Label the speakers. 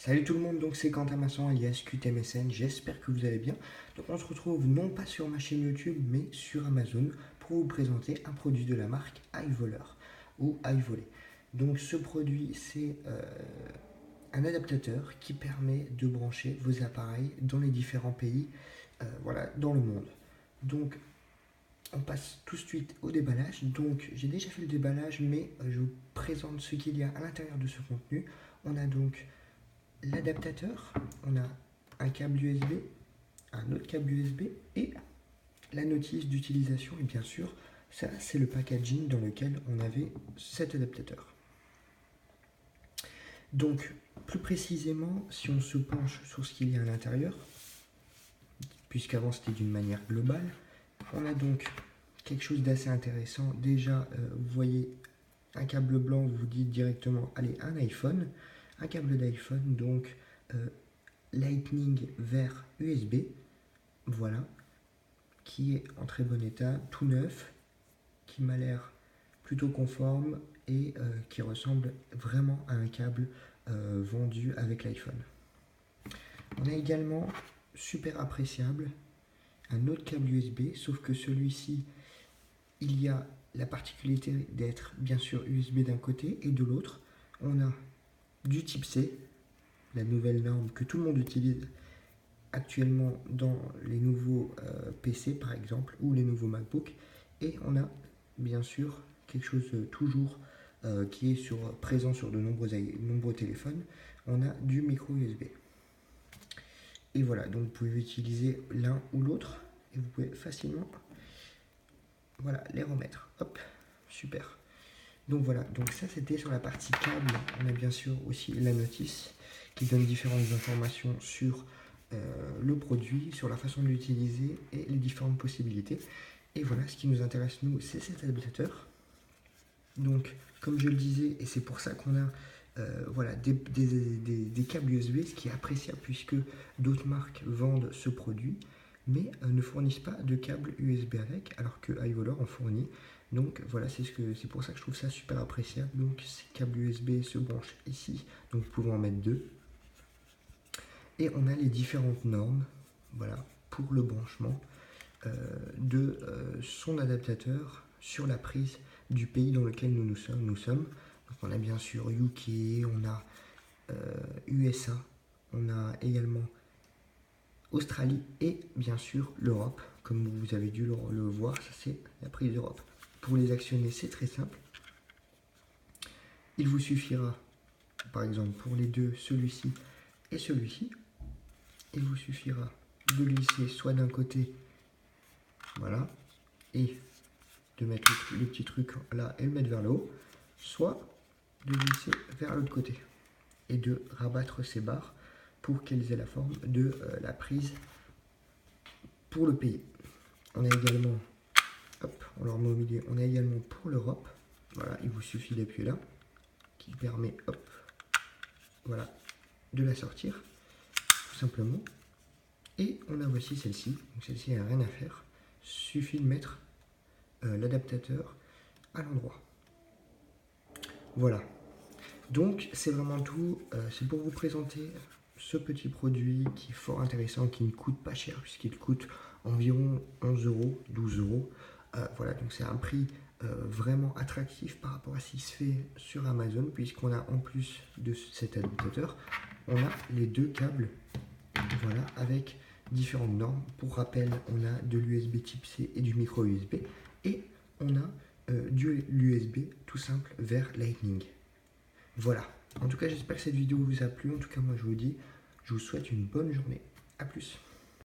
Speaker 1: Salut tout le monde, donc c'est Quentin Masson alias QTMSN, j'espère que vous allez bien. Donc on se retrouve non pas sur ma chaîne YouTube mais sur Amazon pour vous présenter un produit de la marque iVoler ou iVoler. Donc ce produit c'est un adaptateur qui permet de brancher vos appareils dans les différents pays voilà, dans le monde. Donc on passe tout de suite au déballage. Donc j'ai déjà fait le déballage mais je vous présente ce qu'il y a à l'intérieur de ce contenu. On a donc l'adaptateur, on a un câble USB, un autre câble USB et la notice d'utilisation. Et bien sûr, ça c'est le packaging dans lequel on avait cet adaptateur. Donc, plus précisément, si on se penche sur ce qu'il y a à l'intérieur, puisqu'avant c'était d'une manière globale, on a donc quelque chose d'assez intéressant. Déjà, vous voyez un câble blanc, vous dites directement, allez, un iPhone, un câble d'iPhone, donc Lightning vers USB, voilà, qui est en très bon état, tout neuf, qui m'a l'air plutôt conforme et qui ressemble vraiment à un câble vendu avec l'iPhone. On a également, super appréciable, un autre câble USB, sauf que celui-ci, il y a la particularité d'être bien sûr USB d'un côté et de l'autre, on a du type C, la nouvelle norme que tout le monde utilise actuellement dans les nouveaux PC par exemple ou les nouveaux MacBook, et on a bien sûr quelque chose toujours qui est présent sur de nombreux téléphones, on a du micro USB. Et voilà, donc vous pouvez utiliser l'un ou l'autre et vous pouvez facilement voilà, les remettre. Hop, super. Donc voilà, donc ça c'était sur la partie câble. On a bien sûr aussi la notice qui donne différentes informations sur le produit, sur la façon de l'utiliser et les différentes possibilités. Et voilà, ce qui nous intéresse nous, c'est cet adaptateur. Donc, comme je le disais, et c'est pour ça qu'on a voilà, des câbles USB, ce qui est appréciable puisque d'autres marques vendent ce produit, mais ne fournissent pas de câble USB avec, alors que iVoler en fournit. Donc voilà, c'est pour ça que je trouve ça super appréciable. Donc ces câbles USB se branchent ici, donc vous pouvez en mettre deux. Et on a les différentes normes, voilà, pour le branchement de son adaptateur sur la prise du pays dans lequel nous sommes. Donc on a bien sûr UK, on a USA, on a également Australie et bien sûr l'Europe. Comme vous avez dû le voir, ça c'est la prise d'Europe. Pour les actionner, c'est très simple. Il vous suffira, par exemple pour les deux, celui-ci et celui-ci, il vous suffira de glisser soit d'un côté, voilà, et de mettre le petit truc là et le mettre vers le haut, soit de glisser vers l'autre côté et de rabattre ces barres pour qu'elles aient la forme de la prise pour le pays. On a également, hop, on leur met au milieu, on a également pour l'Europe, voilà, il vous suffit d'appuyer là, qui permet, hop, voilà, de la sortir, tout simplement. Et on a aussi celle-ci, donc celle-ci n'a rien à faire, suffit de mettre l'adaptateur à l'endroit. Voilà. Donc c'est vraiment tout, c'est pour vous présenter ce petit produit qui est fort intéressant, qui ne coûte pas cher puisqu'il coûte environ 11 euros, 12 euros. Voilà, donc c'est un prix vraiment attractif par rapport à ce qui se fait sur Amazon, puisqu'on a en plus de cet adaptateur, on a les deux câbles, voilà, avec différentes normes. Pour rappel, on a de l'USB type C et du micro USB, et on a de l'USB tout simple vers Lightning. Voilà, en tout cas j'espère que cette vidéo vous a plu. En tout cas moi je vous dis, je vous souhaite une bonne journée. A plus.